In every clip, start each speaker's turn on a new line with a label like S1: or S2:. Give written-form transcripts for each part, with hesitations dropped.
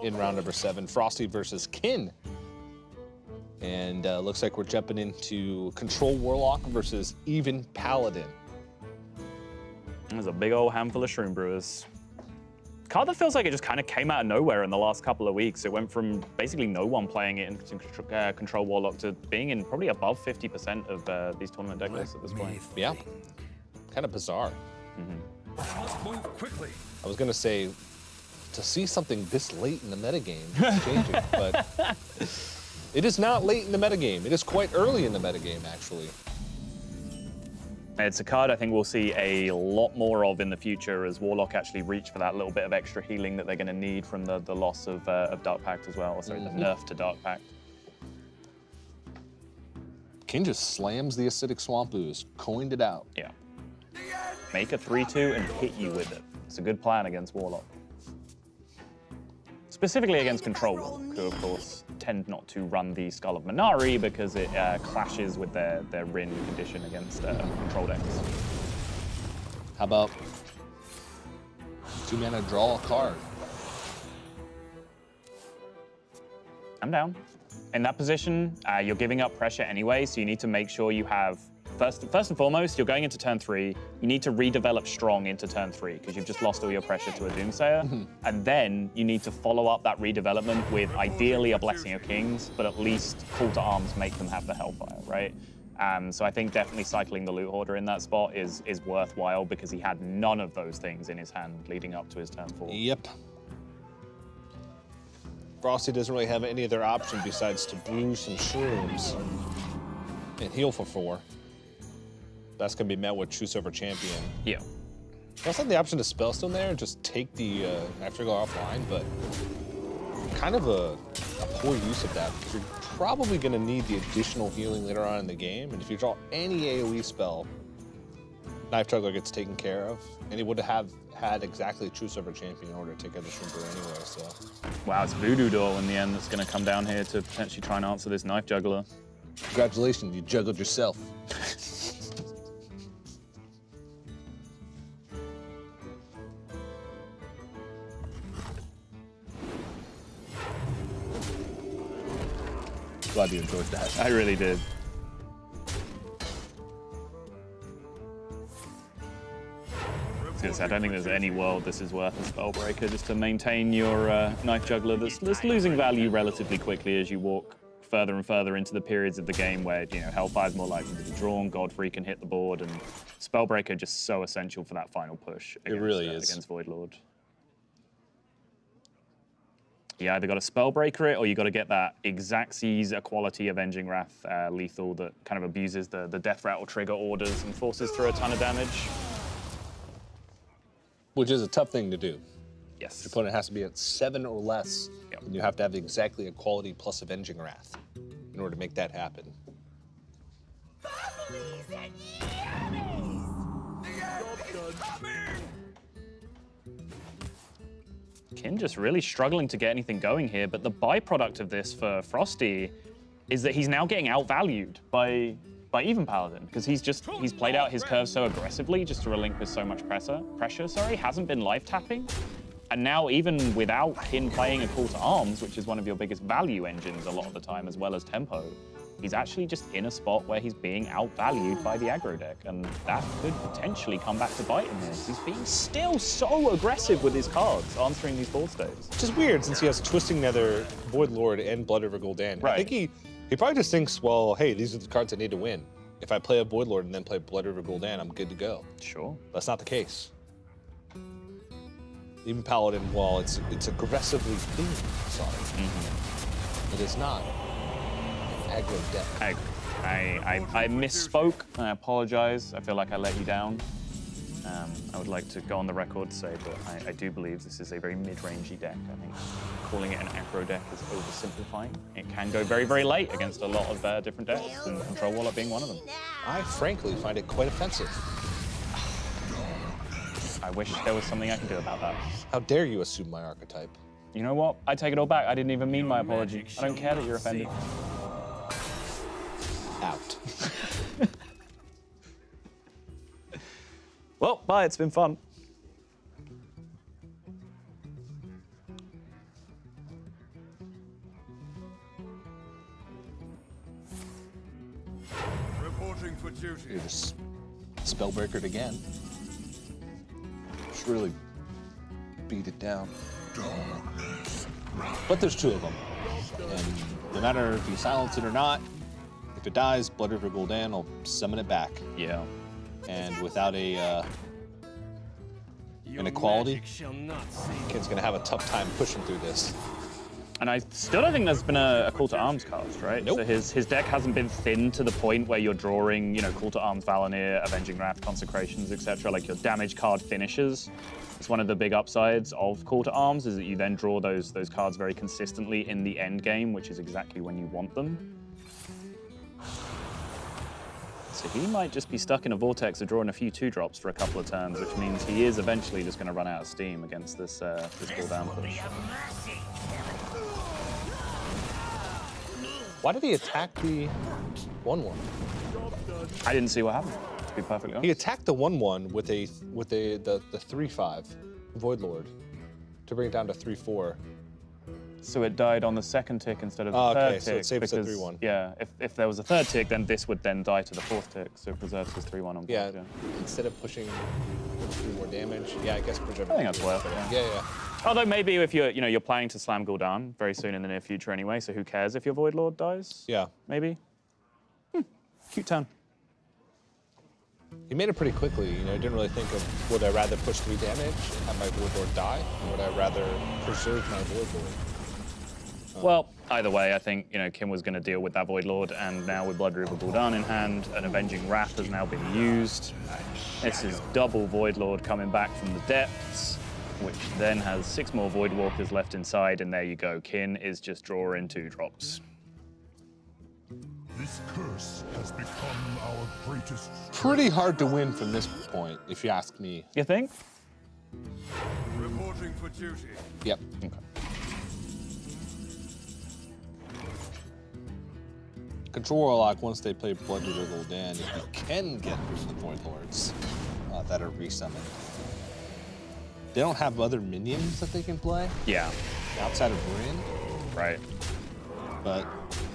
S1: in round number 7, FroStee versus Kin. And looks like we're jumping into Control Warlock versus Even Paladin.
S2: There's a big old handful of Shroom Brewers. Card that feels like it just kind of came out of nowhere in the last couple of weeks. It went from basically no one playing it in Control Warlock to being in probably above 50% of these tournament deck lists at this point.
S1: Yeah, kind of bizarre.
S3: Let's move quickly.
S1: I was gonna say, to see something this late in the metagame is changing, but it is not late in the metagame. It is quite early in the metagame, actually.
S2: It's a card I think we'll see a lot more of in the future as Warlock actually reach for that little bit of extra healing that they're going to need from the loss of Dark Pact as well. Or sorry, the nerf to Dark Pact.
S1: Kin just slams the Acidic Swamp Ooze, coined it out.
S2: Yeah. Make a 3/2 and hit you with it. It's a good plan against Warlock. Specifically against Control Warlock, who of course tend not to run the Skull of Minari because it clashes with their Rin condition against control decks.
S1: How about 2 mana, draw a card?
S2: I'm down. In that position, you're giving up pressure anyway, so you need to make sure you have, first and foremost, you're going into turn 3, you need to redevelop strong into turn 3, because you've just lost all your pressure to a Doomsayer. And then you need to follow up that redevelopment with ideally a Blessing of Kings, but at least Call to Arms make them have the Hellfire, right? So I think definitely cycling the Loot Hoarder in that spot is worthwhile, because he had none of those things in his hand leading up to his turn 4.
S1: Yep. FroStee doesn't really have any other option besides to brew some shrooms and heal for 4. That's going to be met with Truce Over Champion.
S2: Yeah.
S1: I also have the option to Spellstone there and just take the Afterglow offline, but kind of a poor use of that, because you're probably going to need the additional healing later on in the game, and if you draw any AoE spell, Knife Juggler gets taken care of, and he would have had exactly Truce Over Champion in order to take out the Shrimper anyway, so.
S2: Wow, it's Voodoo Doll in the end that's going to come down here to potentially try and answer this Knife Juggler.
S1: Congratulations, you juggled yourself. Glad you enjoyed that.
S2: I really did. I don't think there's any world this is worth a Spellbreaker just to maintain your Knife Juggler that's losing value relatively quickly as you walk further and further into the periods of the game where, you know, Hellfire's more likely to be drawn, Godfrey can hit the board, and Spellbreaker just so essential for that final push against,
S1: it really is.
S2: Against Voidlord. You either got to Spellbreaker it, or you got to get that exact Seize Equality Avenging Wrath lethal that kind of abuses the Death Rattle trigger orders and forces through a ton of damage.
S1: Which is a tough thing to do.
S2: Yes.
S1: Your opponent has to be at 7 or less,
S2: Yep.
S1: and you have to have exactly Equality plus Avenging Wrath in order to make that happen.
S2: Kin just really struggling to get anything going here, but the byproduct of this for FroStee is that he's now getting outvalued by Even Paladin, because he's played out his curve so aggressively just to relinquish so much pressure, hasn't been life tapping. And now even without Kin playing a Call to Arms, which is one of your biggest value engines a lot of the time, as well as tempo, he's actually just in a spot where he's being outvalued by the aggro deck, and that could potentially come back to bite him here. He's being still so aggressive with his cards, answering these board states.
S1: Which is weird, since he has Twisting Nether, Void Lord, and Blood River Gul'dan.
S2: Right.
S1: I think he probably just thinks, well, hey, these are the cards I need to win. If I play a Void Lord and then play Blood River Gul'dan, I'm good to go.
S2: Sure.
S1: That's not the case. Even Paladin, while it's aggressively themed, sorry, it is not an aggro deck.
S2: I misspoke. I apologize. I feel like I let you down. I would like to go on the record to say that I do believe this is a very mid-rangey deck. I think calling it an aggro deck is oversimplifying. It can go very, very late against a lot of different decks, and Control Warlock being one of them.
S1: I frankly find it quite offensive.
S2: I wish there was something I could do about that.
S1: How dare you assume my archetype?
S2: You know what? I take it all back. I didn't even mean my apology. I don't care that you're offended.
S1: Out.
S2: Well, bye. It's been fun.
S3: Reporting for duty.
S1: You just spellbreakered again. Just really beat it down. But there's 2 of them. And no matter if you silence it or not, if it dies, Blood River Gul'dan will summon it back.
S2: Yeah.
S1: And without an equality, Kin's gonna have a tough time pushing through this.
S2: And I still don't think there's been a call to arms cast, right?
S1: Nope.
S2: So his deck hasn't been thin to the point where you're drawing, you know, call to arms, Valanir, Avenging Wrath, Consecrations, etc. Like your damage card finishes. It's one of the big upsides of call to arms is that you then draw those cards very consistently in the end game, which is exactly when you want them. So he might just be stuck in a vortex of drawing a few 2-drops for a couple of turns, which means he is eventually just going to run out of steam against this Gul'dan push.
S1: Why did he attack the 1/1?
S2: I didn't see what happened, to be perfectly honest.
S1: He attacked the 1/1 with the 3/5 Void Lord to bring it down to 3/4.
S2: So it died on the second tick instead of the
S1: Oh,
S2: third
S1: okay,
S2: tick.
S1: so it saves the
S2: because,
S1: 3/1.
S2: Yeah, if there was a third tick, then this would then die to the 4th tick, so it preserves his 3/1 on board.
S1: Yeah, instead of pushing 3 more damage. Yeah, I guess preserve.
S2: I think that's worth it.
S1: Yeah.
S2: Although maybe if you're planning to slam Gul'dan very soon in the near future anyway, so who cares if your Void Lord dies?
S1: Yeah.
S2: Maybe. Cute turn.
S1: He made it pretty quickly. You know, didn't really think of would I rather push 3 damage and have my Void Lord die, or would I rather preserve my Void Lord?
S2: Well, either way, I think, you know, Kim was going to deal with that Void Lord, and now with Blood River Gul'dan in hand, an Avenging Wrath has now been used. This is double Void Lord coming back from the depths, which then has 6 more Void Walkers left inside, and there you go. Kin is just drawing 2-drops.
S3: This curse has become our greatest.
S1: Pretty hard to win from this point, if you ask me.
S2: You think?
S3: Reporting for duty.
S1: Yep.
S2: Okay.
S1: Control Warlock, once they play Blood River Gul'dan, if you can get the Void Lords that are resummoned. They don't have other minions that they can play
S2: Yeah,
S1: outside of Rin,
S2: right.
S1: but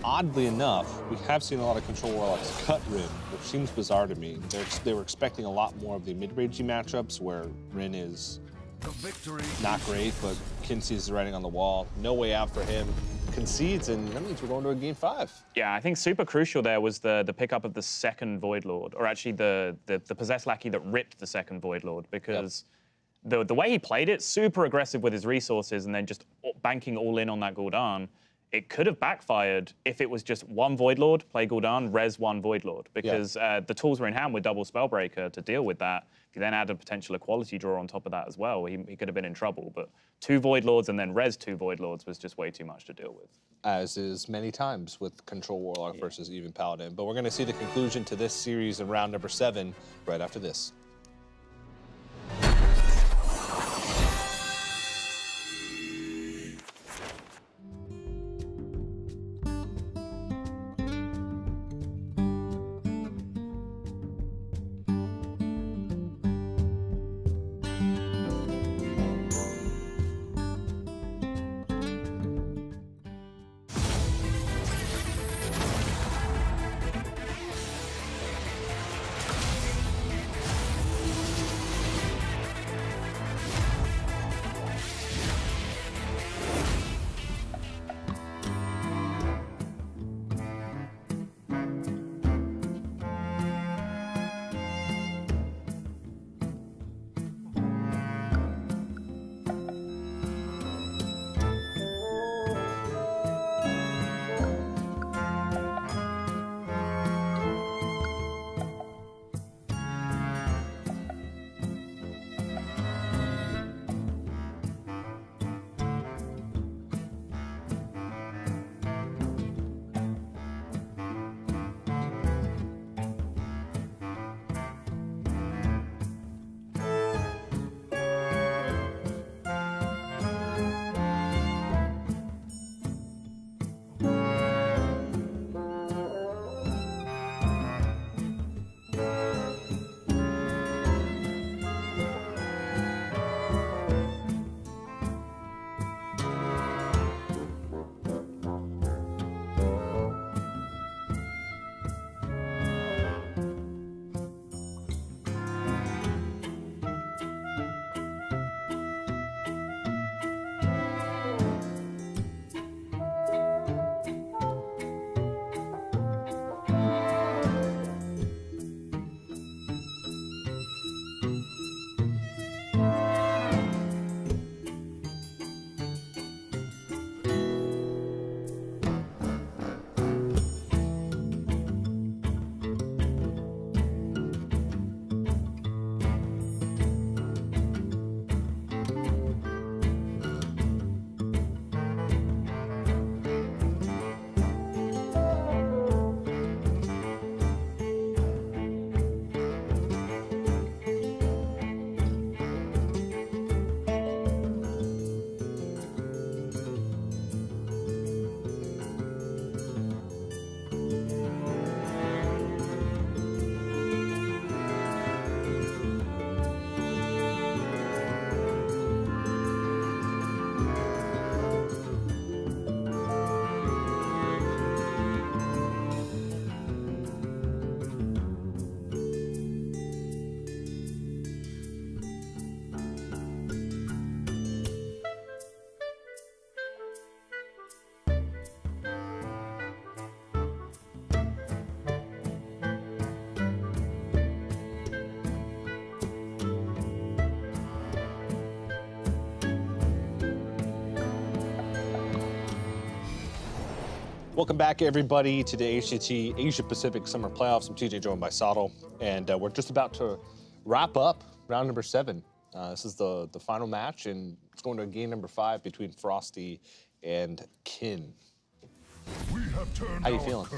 S1: oddly enough, we have seen a lot of Control Warlocks cut Rin, which seems bizarre to me. They were expecting a lot more of the mid-rangey matchups where Rin is
S3: The victory.
S1: not great, but Kin sees the writing on the wall. No way out for him. Concedes, and that means we're going to a game 5.
S2: Yeah, I think super crucial there was the pickup of the second Void Lord, or actually the Possessed Lackey that ripped the second Void Lord, because the way he played it, super aggressive with his resources and then just banking all in on that Gul'dan, it could have backfired if it was just 1 Void Lord, play Gul'dan, res 1 Void Lord, because the tools were in hand with double Spellbreaker to deal with that. If you then add a potential equality draw on top of that as well, he could have been in trouble. But 2 Void Lords and then res 2 Void Lords was just way too much to deal with.
S1: As is many times with Control Warlock versus even Paladin. But we're going to see the conclusion to this series in round number 7 right after this. Welcome back, everybody, to the HCT Asia-Pacific Summer Playoffs. I'm TJ, joined by Sottle, and we're just about to wrap up round number 7. This is the final match, and it's going to game number 5 between FroStee and Kin. How you feeling?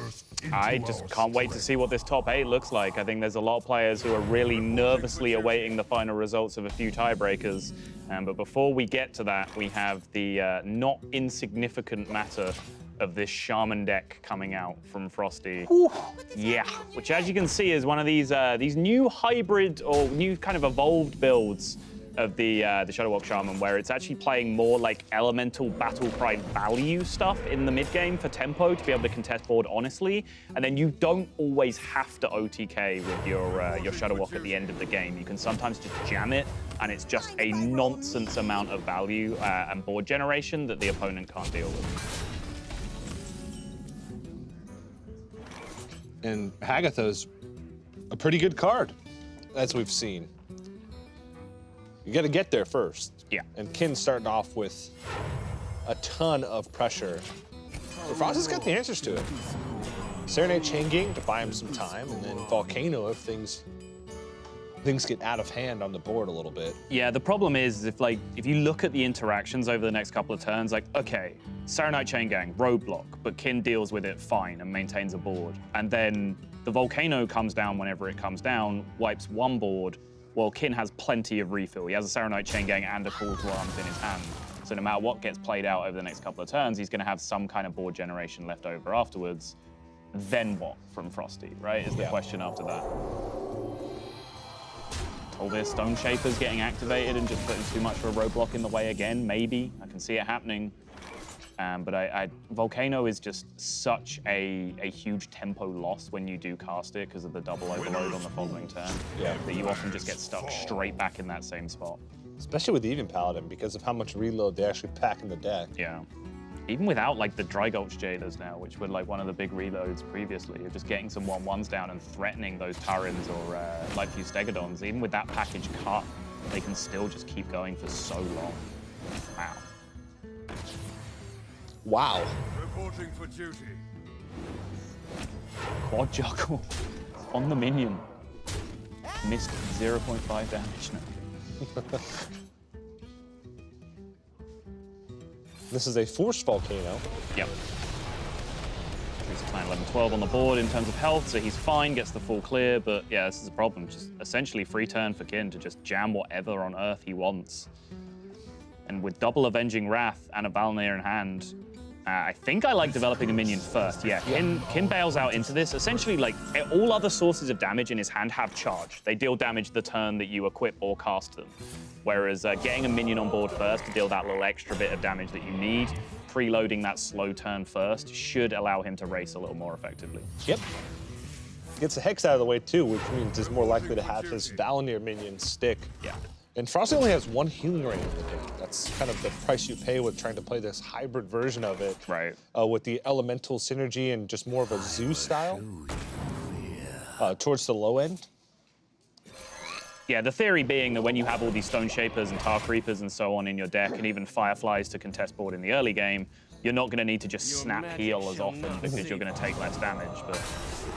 S2: I just can't wait to see what this top 8 looks like. I think there's a lot of players who are really nervously awaiting the final results of a few tiebreakers. But before we get to that, we have the not insignificant matter of this Shaman deck coming out from FroStee. Yeah, which, as you can see, is one of these new hybrid or new kind of evolved builds of the Shadowwalk Shaman, where it's actually playing more like elemental battle cry value stuff in the mid game for tempo to be able to contest board honestly, and then you don't always have to OTK with your Shadowwalk at the end of the game. You can sometimes just jam it, and it's just a nonsense amount of value and board generation that the opponent can't deal with.
S1: And Hagatha's a pretty good card, as we've seen. You got to get there first.
S2: Yeah.
S1: And Kin's starting off with a ton of pressure. So FroStee's got the answers to it. Serenade Chain Gang to buy him some time, and then Volcano if things get out of hand on the board a little bit.
S2: Yeah, the problem is if you look at the interactions over the next couple of turns, like, okay, Serenade Chain Gang, roadblock, but Kin deals with it fine and maintains a board. And then the Volcano comes down whenever it comes down, wipes one board, while Kin has plenty of refill. He has a Serenade Chain Gang and a Call to Arms in his hand. So no matter what gets played out over the next couple of turns, he's gonna have some kind of board generation left over afterwards. Then what from FroStee, right, is the question after that. All their Stone Shapers getting activated and just putting too much of a roadblock in the way again, maybe. I can see it happening. But Volcano is just such a huge tempo loss when you do cast it because of the double overload on the following turn.
S1: Yeah.
S2: That you often just get stuck straight back in that same spot.
S1: Especially with Even Paladin, because of how much reload they actually pack in the deck.
S2: Yeah. Even without like the Dry Gulch Jaders now, which were like one of the big reloads previously, you're just getting some 1/1s down and threatening those Tarins or Light Fuse Stegodons. Even with that package cut, they can still just keep going for so long. Wow.
S1: Wow.
S3: Reporting for duty.
S2: Quad Juggle on the minion. Missed 0.5 damage now.
S1: This is a Force Volcano.
S2: Yep. He's playing 11-12 on the board in terms of health, so he's fine, gets the full clear, but yeah, this is a problem. Just essentially free turn for Kin to just jam whatever on Earth he wants. And with double Avenging Wrath and a Valnir in hand, I think I like developing a minion first. Yeah, Kin bails out into this. Essentially, like, all other sources of damage in his hand have charge. They deal damage the turn that you equip or cast them. Whereas getting a minion on board first to deal that little extra bit of damage that you need, preloading that slow turn first, should allow him to race a little more effectively.
S1: Yep. Gets the Hex out of the way, too, which means he's more likely to have his Valnir minion stick.
S2: Yeah.
S1: And FroStee only has 1 healing ring in the deck. That's kind of the price you pay with trying to play this hybrid version of it.
S2: Right.
S1: With the elemental synergy and just more of a Zeus style. Towards the low end.
S2: Yeah, the theory being that when you have all these Stone Shapers and Tar Creepers and so on in your deck, and even Fireflies to contest board in the early game, you're not going to need to just snap heal as often because you're going to take less damage. But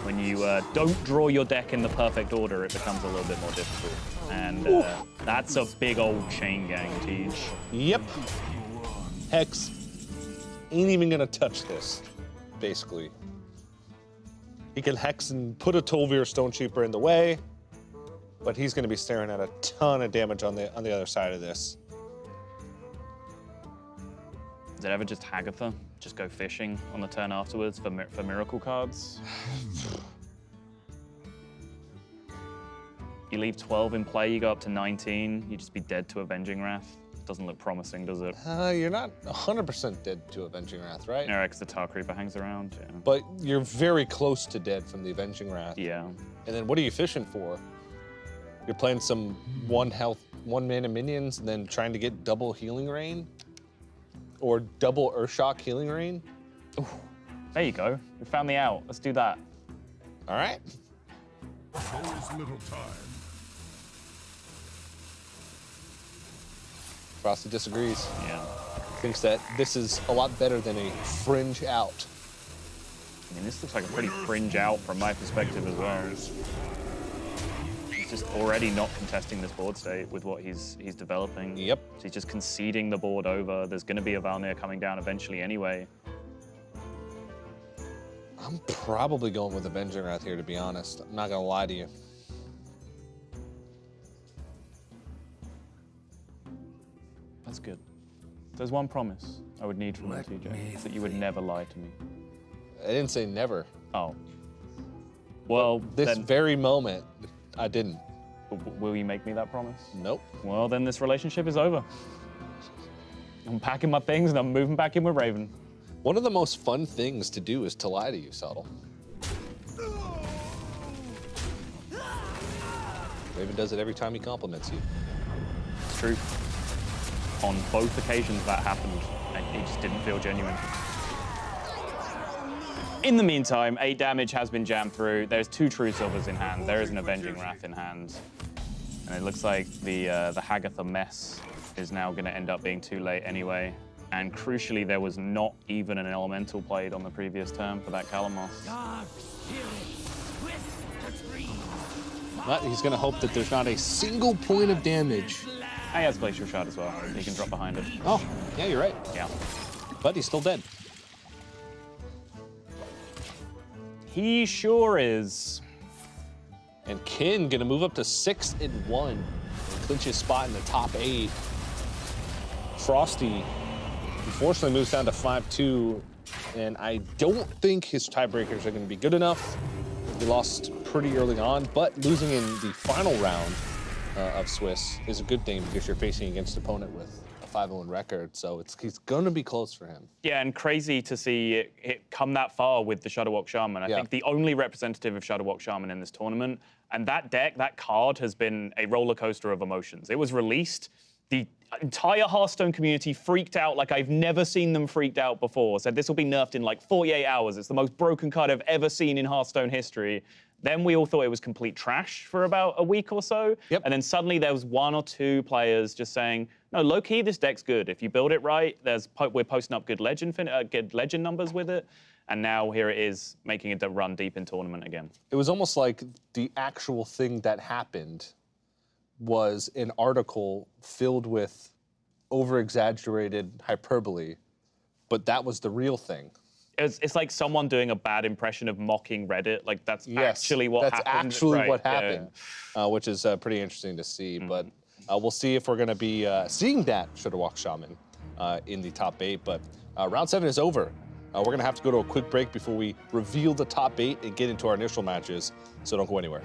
S2: when you don't draw your deck in the perfect order, it becomes a little bit more difficult. And that's a big old chain gang, Tej.
S1: Yep. Hex ain't even going to touch this, basically. He can Hex and put a Tolvir Stone Shaper in the way, but he's going to be staring at a ton of damage on the other side of this.
S2: Is it ever just Hagatha? Just go fishing on the turn afterwards for miracle cards? You leave 12 in play, you go up to 19, you just be dead to Avenging Wrath. Doesn't look promising, does it?
S1: You're not 100% dead to Avenging Wrath, right?
S2: Yeah, because the Tar Creeper hangs around, yeah.
S1: But you're very close to dead from the Avenging Wrath.
S2: Yeah.
S1: And then what are you fishing for? You're playing some 1 mana minions and then trying to get double Healing Rain? Or double Earthshock Healing Rain?
S2: Ooh, there you go. We found the out. Let's do that.
S1: All right.
S3: There is little time.
S1: FroStee disagrees.
S2: Yeah.
S1: Thinks that this is a lot better than a fringe out.
S2: I mean, this looks like a pretty fringe out from my perspective as well. He's just already not contesting this board state with what he's developing.
S1: Yep.
S2: So he's just conceding the board over. There's going to be a Valnir coming down eventually anyway.
S1: I'm probably going with Avenging Wrath here, to be honest. I'm not going to lie to you.
S2: That's good. There's one promise I would need from you, TJ. It's that you would never lie to me.
S1: I didn't say never.
S2: Oh. Well,
S1: This
S2: then,
S1: very moment, I didn't.
S2: will you make me that promise?
S1: Nope.
S2: Well, then this relationship is over. I'm packing my things and I'm moving back in with Raven.
S1: One of the most fun things to do is to lie to you, Subtle. Raven does it every time he compliments you.
S2: It's true. On both occasions that happened, and it just didn't feel genuine. In the meantime, 8 damage has been jammed through. There's 2 True Silvers in hand. There is an Avenging Wrath in hand. And it looks like the Hagatha mess is now going to end up being too late anyway. And crucially, there was not even an Elemental played on the previous turn for that Kalamos.
S1: But he's going to hope that there's not a single point of damage.
S2: He has Glacial Shard as well. He can drop behind it.
S1: Oh, yeah, you're right.
S2: Yeah.
S1: But he's still dead.
S2: He sure is.
S1: And Kin going to move up to 6-1 and clinch his spot in the top 8. FroStee, unfortunately, moves down to 5-2. And I don't think his tiebreakers are going to be good enough. He lost pretty early on, but losing in the final round of Swiss is a good thing because you're facing against an opponent with a 5-0 record, so he's going to be close for him.
S2: Yeah, and crazy to see it come that far with the Shadowwalk Shaman. I think the only representative of Shadowwalk Shaman in this tournament, and that deck, that card has been a roller coaster of emotions. It was released, the entire Hearthstone community freaked out like I've never seen them freaked out before. Said this will be nerfed in like 48 hours. It's the most broken card I've ever seen in Hearthstone history. Then we all thought it was complete trash for about a week or so.
S1: Yep.
S2: And then suddenly there was 1 or 2 players just saying, no, low-key, this deck's good. If you build it right, we're posting up good legend numbers with it. And now here it is, making it a run deep in tournament again.
S1: It was almost like the actual thing that happened was an article filled with over-exaggerated hyperbole, but that was the real thing.
S2: It's like someone doing a bad impression of mocking Reddit. Like that's actually what happened.
S1: That's actually
S2: right,
S1: what happened, which is pretty interesting to see. But we'll see if we're going to be seeing that Shadowwalk Shaman in the top 8. But round 7 is over. We're going to have to go to a quick break before we reveal the top 8 and get into our initial matches. So don't go anywhere.